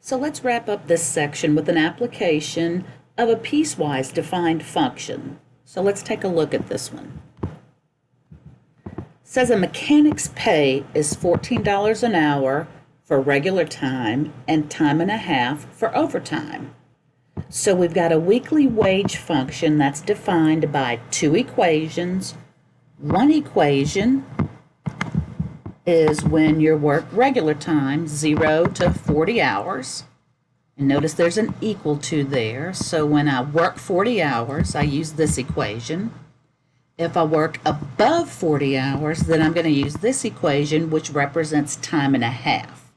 So let's wrap up this section with an application of a piecewise defined function. So let's take a look at this one. It says a mechanic's pay is $14 an hour for regular time and time and a half for overtime. So we've got a weekly wage function that's defined by two equations. One equation is when you work regular time, 0 to 40 hours. And notice there's an equal to there. So when I work 40 hours, I use this equation. If I work above 40 hours, then I'm going to use this equation, which represents time and a half.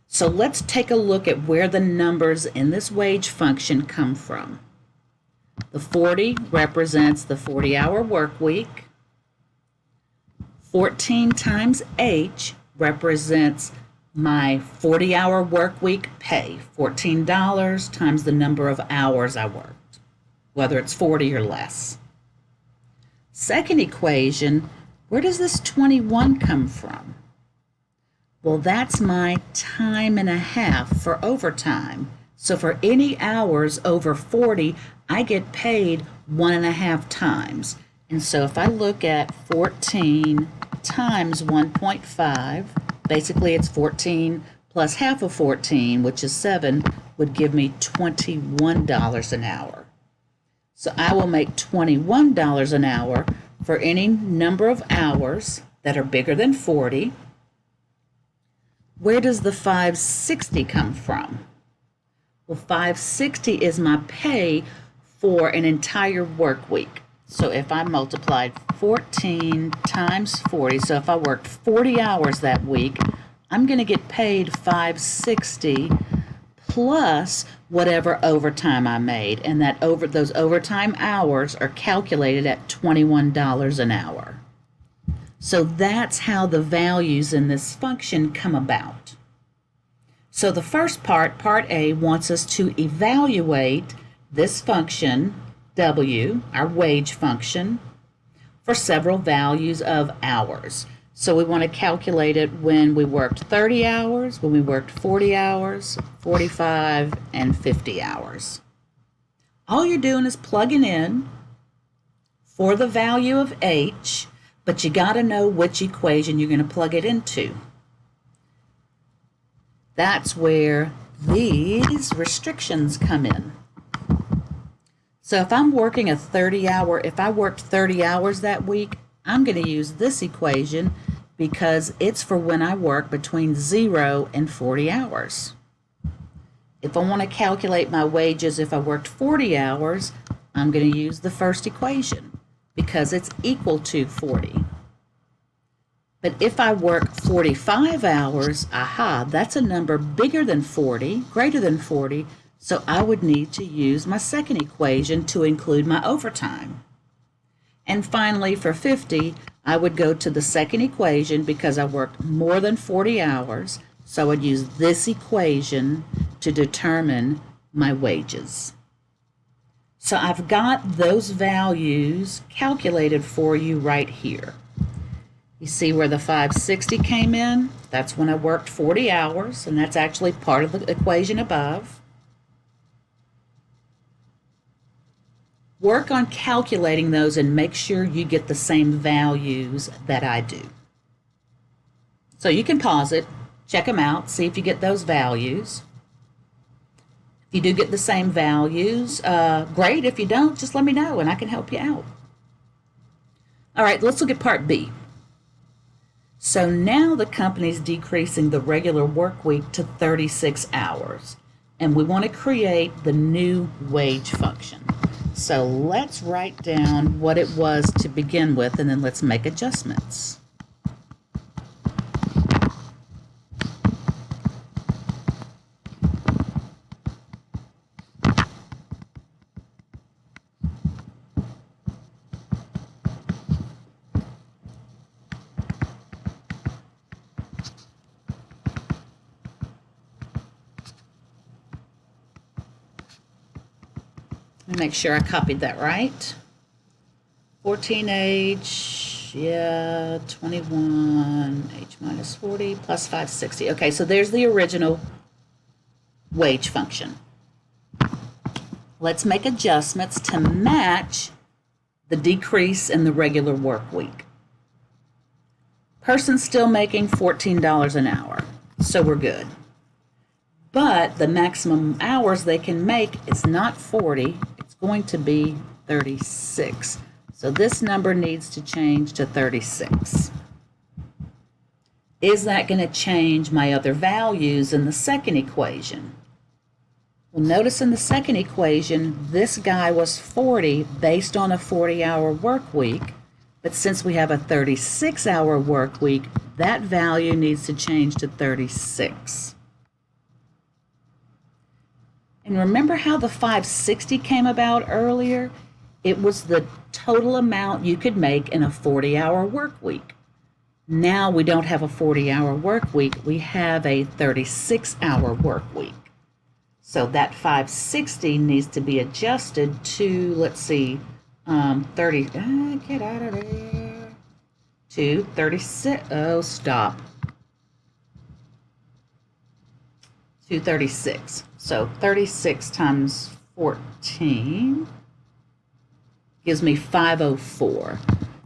So let's take a look at where the numbers in this wage function come from. The 40 represents the 40-hour work week. 14 times H represents my 40-hour work week pay, $14 times the number of hours I worked, whether it's 40 or less. Second equation, where does this 21 come from? Well, that's my time and a half for overtime. So for any hours over 40, I get paid 1.5 times. And so if I look at 14 times 1.5, basically it's 14 plus half of 14, which is 7, would give me $21 an hour. So I will make $21 an hour for any number of hours that are bigger than 40. Where does the 560 come from? Well, 560 is my pay for an entire work week. So if I multiplied 14 times 40, so if I worked 40 hours that week, I'm going to get paid $560 plus whatever overtime I made. And those overtime hours are calculated at $21 an hour. So that's how the values in this function come about. So the first part, part A, wants us to evaluate this function, W, our wage function, for several values of hours. So we want to calculate it when we worked 30 hours, when we worked 40 hours, 45, and 50 hours. All you're doing is plugging in for the value of H, but you got to know which equation you're going to plug it into. That's where these restrictions come in. So if I'm working if I worked 30 hours that week, I'm going to use this equation because it's for when I work between 0 and 40 hours. If I want to calculate my wages if I worked 40 hours, I'm going to use the first equation because it's equal to 40. But if I work 45 hours, that's a number bigger than 40, greater than 40, so I would need to use my second equation to include my overtime. And finally, for 50, I would go to the second equation because I worked more than 40 hours, so I would use this equation to determine my wages. So I've got those values calculated for you right here. You see where the 560 came in? That's when I worked 40 hours, and that's actually part of the equation above. Work on calculating those and make sure you get the same values that I do. So you can pause it, check them out, see if you get those values. If you do get the same values, great. If you don't, just let me know and I can help you out. All right, let's look at part B. So now the company's decreasing the regular work week to 36 hours, and we want to create the new wage function. So let's write down what it was to begin with, and then let's make adjustments. Make sure I copied that right. 14H, yeah, 21, H minus 40 plus 560. Okay, so there's the original wage function. Let's make adjustments to match the decrease in the regular work week. Person's still making $14 an hour, so we're good. But the maximum hours they can make is not 40, it's going to be 36. So this number needs to change to 36. Is that going to change my other values in the second equation? Well, notice in the second equation, this guy was 40 based on a 40-hour work week. But since we have a 36-hour work week, that value needs to change to 36. And remember how the 560 came about earlier? It was the total amount you could make in a 40-hour work week. Now we don't have a 40-hour work week, we have a 36-hour work week. So that 560 needs to be adjusted to, let's see, 30, get out of there, to 36, oh, stop, to 36. So 36 times 14 gives me 504.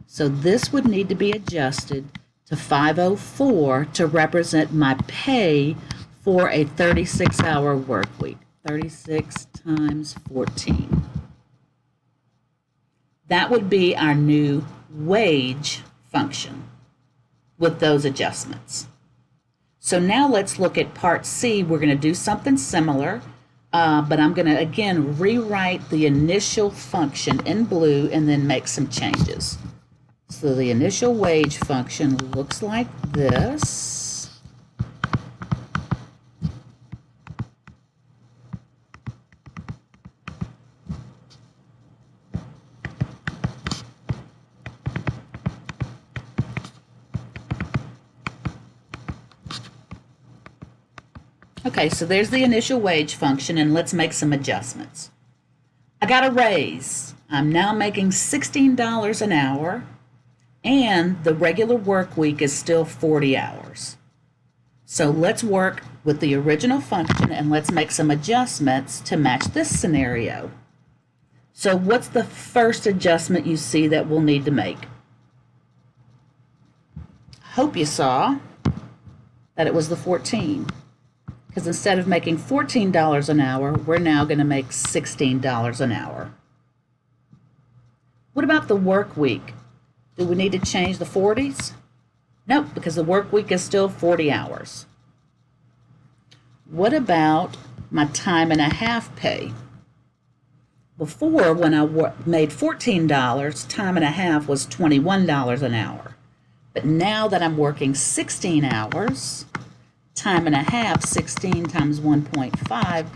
So this would need to be adjusted to 504 to represent my pay for a 36-hour work week. 36 times 14. That would be our new wage function with those adjustments. So now let's look at part C. We're going to do something similar, but I'm going to again rewrite the initial function in blue and then make some changes. So the initial wage function looks like this. Okay, so there's the initial wage function, and let's make some adjustments. I got a raise. I'm now making $16 an hour, and the regular work week is still 40 hours. So let's work with the original function, and let's make some adjustments to match this scenario. So what's the first adjustment you see that we'll need to make? I hope you saw that it was the 14. Because instead of making $14 an hour, we're now going to make $16 an hour. What about the work week? Do we need to change the 40s? Nope, because the work week is still 40 hours. What about my time and a half pay? Before, when I made $14, time and a half was $21 an hour. But now that I'm working 16 hours, time and a half, 16 times 1.5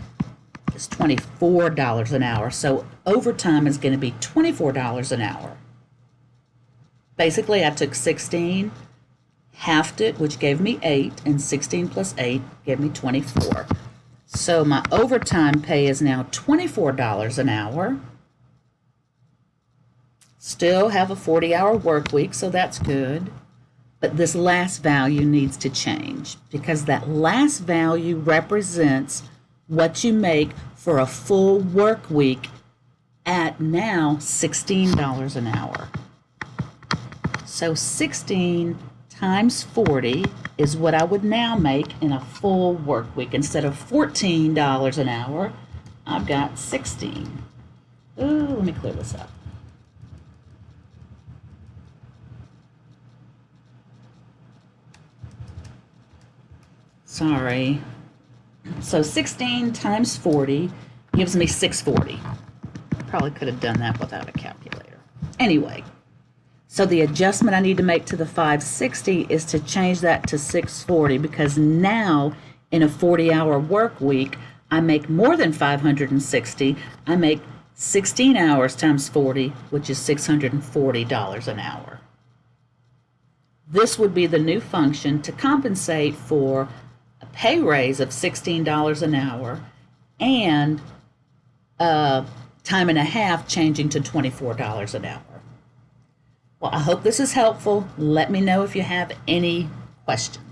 is $24 an hour. So overtime is going to be $24 an hour. Basically, I took 16, halved it, which gave me 8, and 16 plus 8 gave me 24. So my overtime pay is now $24 an hour. Still have a 40-hour work week, so that's good. But this last value needs to change because that last value represents what you make for a full work week at now $16 an hour. So 16 times 40 is what I would now make in a full work week. Instead of $14 an hour, I've got 16. Ooh, let me clear this up. Sorry. So 16 times 40 gives me 640. Probably could have done that without a calculator. Anyway, so the adjustment I need to make to the 560 is to change that to 640 because now in a 40-hour work week, I make more than 560. I make 16 hours times 40, which is $640 an hour. This would be the new function to compensate for a pay raise of $16 an hour and time and a half changing to $24 an hour. Well, I hope this is helpful. Let me know if you have any questions.